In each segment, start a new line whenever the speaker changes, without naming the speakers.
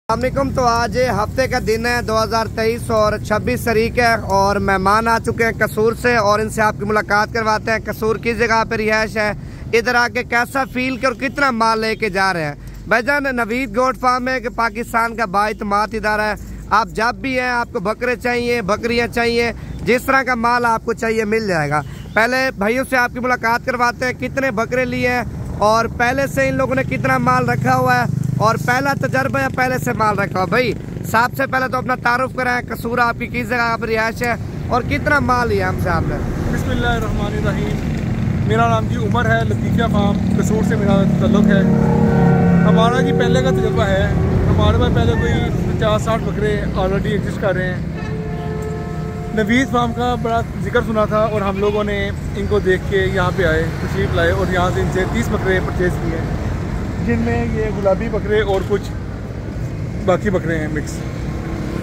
अस्सलामुअलैकुम। तो आज हफ्ते का दिन है 2023 और 26 तारीख है और मेहमान आ चुके हैं कसूर से और इनसे आपकी मुलाकात करवाते हैं। कसूर किस जगह पे रिहाइश है, इधर आके कैसा फील कर और कितना माल लेके जा रहे हैं। भाईजान नवीद गोट फार्म है कि पाकिस्तान का बाइतमाद इदारा है। आप जब भी हैं आपको बकरे चाहिए, बकरियां चाहिए, जिस तरह का माल आपको चाहिए मिल जाएगा। पहले भाइयों से आपकी मुलाकात करवाते हैं, कितने बकरे लिए हैं और पहले से इन लोगों ने कितना माल रखा हुआ है और पहला तजर्बा या पहले से माल रखा हुआ। भाई सबसे पहले तो अपना तारुफ कराएं, कसूर आपकी किस जगह पर रिहाइश है और कितना माल लिया हमसे आपने।
बिस्मिल्लाहिर्रहमानिर्रहीम। मेरा नाम जी उमर है, लतीफिया फार्म कसूर से मेरा तल्लुक़ है। हमारा जी पहले का तजर्बा है, हमारे पास पहले कोई 50-60 बकरे ऑलरेडी एग्जिस्ट कर रहे हैं। नवीद फार्म का बड़ा जिक्र सुना था और हम लोगों ने इनको देख के यहाँ पे आए, तशरीफ़ लाए और यहाँ से इनसे 30 बकरे परचेज़ किए, जिनमें ये गुलाबी बकरे और कुछ बाकी बकरे हैं मिक्स।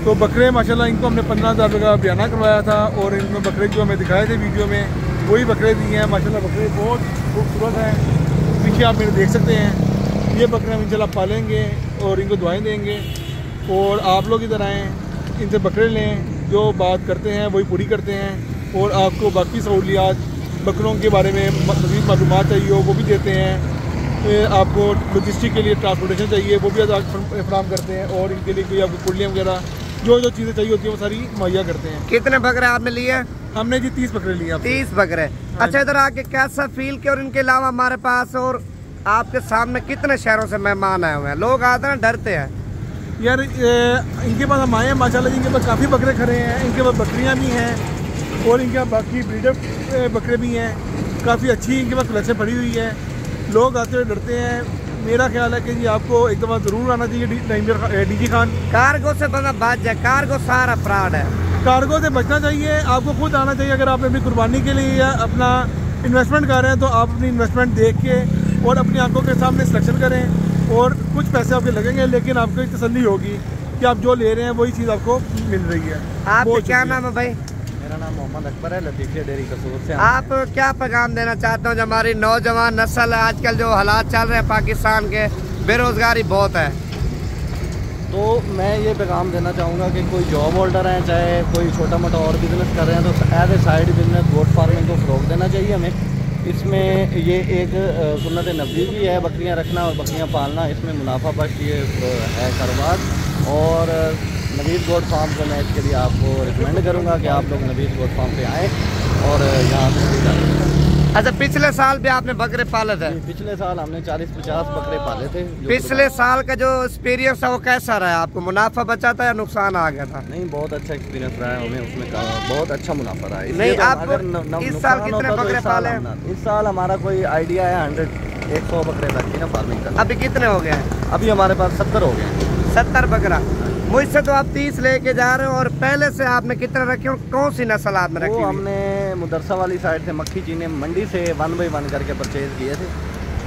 तो बकरे माशाल्लाह इनको हमने 15,000 रुपये का बयाना करवाया था और इनमें बकरे जो हमें दिखाए थे वीडियो में वही बकरे दिए हैं। माशाल्लाह बकरे बहुत खूबसूरत हैं, पीछे आप मेरे देख सकते हैं। ये बकरे हम इंशाल्लाह पालेंगे और इनको दुआएं देंगे और आप लोग इधर आएँ, इनसे बकरे लें, जो बात करते हैं वही पूरी करते हैं और आपको बाकी सहूलियात बकरों के बारे में मज़ीद मालूमात चाहिए हो वो भी देते हैं। आपको लॉजिस्टिक के लिए ट्रांसपोर्टेशन चाहिए वो भी फराहम करते हैं और इनके लिए कोई आपको कुल्लियाँ वगैरह जो चीज़ें चाहिए होती हैं वो सारी मुहैया करते हैं।
कितने बकरे आपने लिए? हमने
जी 30 बकरे लिए।
30 बकरे। अच्छा, इधर आके कैसा फील किया और इनके अलावा हमारे पास और आपके सामने कितने शहरों से मेहमान आए हुए हैं? लोग आते हैं डरते हैं
यार, इनके पास हम आए हैं माशाल्लाह जी, इनके पास काफ़ी बकरे खड़े हैं, इनके पास बकरियां भी हैं और इनके पास बाकी ब्रीडर बकरे भी हैं, काफ़ी अच्छी इनके पास कलेक्शन पड़ी हुई है। लोग आते हुए डरते हैं। मेरा ख्याल है कि जी आपको एक दफ़ा ज़रूर आना चाहिए डीजी खान।
कार्गो से बंदा बच जाए, कार्गो सारा फ्रॉड है, कार्गो
से बचना चाहिए। आपको खुद आना चाहिए। अगर आप अपनी कुर्बानी के लिए या अपना इन्वेस्टमेंट कर रहे हैं तो आप अपनी इन्वेस्टमेंट देख के और अपनी आंखों के सामने सिलेक्शन करें और कुछ पैसे आपके लगेंगे लेकिन आपको एक तसल्ली होगी कि आप जो ले रहे हैं वही चीज़ आपको मिल रही है।
आपका क्या नाम है भाई?
मेरा नाम मोहम्मद अकबर है, लतीफिया डेयरी कसूर से।
आप क्या पैगाम देना चाहते हो जो हमारी नौजवान नस्ल है, आजकल जो हालात चल रहे हैं पाकिस्तान के, बेरोजगारी बहुत है,
तो मैं ये पैगाम देना चाहूँगा कि कोई जॉब होल्डर है, चाहे कोई छोटा मोटा और बिज़नेस कर रहे हैं, तो as a side business goat farming को फ़रोग देना चाहिए हमें। इसमें ये एक सुन्नत नबी भी है, बकरियां रखना और बकरियां पालना, इसमें मुनाफा बख्श ये है कारोबार। और नवीद गोट फार्म को मैं इसके लिए आपको रिकमेंड करूंगा कि आप लोग नवीद गोट फार्म पे आएँ और यहाँ से।
अच्छा, पिछले साल भी आपने बकरे पाले थे?
पिछले साल हमने 40-50 बकरे पाले थे।
पिछले साल का जो एक्सपीरियंस था वो कैसा रहा? आपको मुनाफा बचा था या नुकसान आ गया था?
नहीं, बहुत अच्छा एक्सपीरियंस रहा है हमें, उसमें बहुत अच्छा मुनाफा रहा है।
नहीं, आप इस साल कितने बकरे पाले?
इस साल हमारा कोई आइडिया है 100 बकरे तक की ना फार्मिंग का।
अभी कितने हो गए हैं?
अभी हमारे पास 70 हो गए।
70 बकरा। मुझसे तो आप 30 लेके जा रहे हो और पहले से आपने कितने रखे और कौन सी नस्ल आपने रखी?
हमने मुदरसा वाली साइड से मक्खी चीनी मंडी से 1 by 1 करके परचेज किए थे।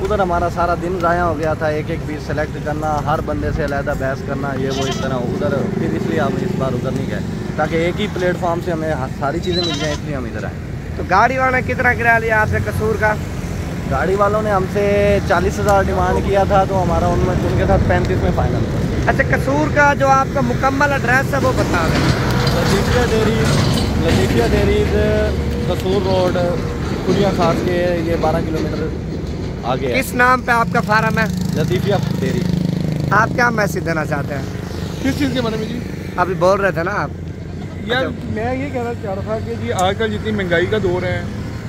उधर हमारा सारा दिन ज़ाया हो गया था, एक एक पीस सेलेक्ट करना, हर बंदे से अलहदा बहस करना, ये वो इस तरह उधर। फिर इसलिए हम इस बार उधर नहीं गए ताकि एक ही प्लेटफॉर्म से हमें सारी चीज़ें मिल जाएँ, इसलिए हम इधर आए।
तो गाड़ी वालों ने कितना किराया लिया आपसे कसूर का?
गाड़ी वालों ने हमसे 40,000 डिमांड किया था, तो हमारा उनके साथ 35 में फाइनल था।
अच्छा, कसूर का जो आपका मुकम्मल एड्रेस है वो बता दें।
लतीफिया डेयरी कसूर रोड कुड़िया खास के ये 12 किलोमीटर आगे है।
किस नाम पे आपका फार्म है?
लतीफिया डेयरी।
आप क्या मैसेज देना चाहते हैं?
किस चीज़ के बारे में जी?
अभी बोल रहे थे ना आप।
यार मैं ये कहना चाह रहा था कि जी आजकल जितनी महंगाई का दौर है,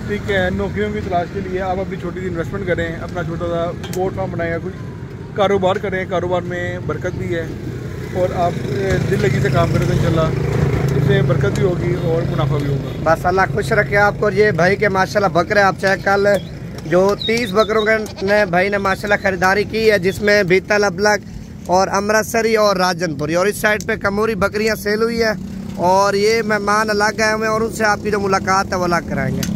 ठीक है, नौकरियों की तलाश के लिए आप अपनी छोटी सी इन्वेस्टमेंट करें, अपना छोटा सा गोट फार्म बनाएगा, कुछ कारोबार करें, कारोबार में बरकत भी है और आप दिल लगी से काम करें तो इंशाल्लाह इससे बरकत भी होगी और मुनाफा भी होगा।
बस अल्लाह खुश रखे आपको। और ये भाई के माशाल्लाह बकरे आप चाहे कल जो 30 बकरों के ने भाई ने माशाल्लाह खरीदारी की है, जिसमें भीतल अबलग और अमृतसरी और राजनपुरी और इस साइड पे कमोरी बकरियाँ सेल हुई है और ये मेहमान अलग आए हुए हैं और उनसे आपकी जो मुलाकात है वो अलग कराएंगे।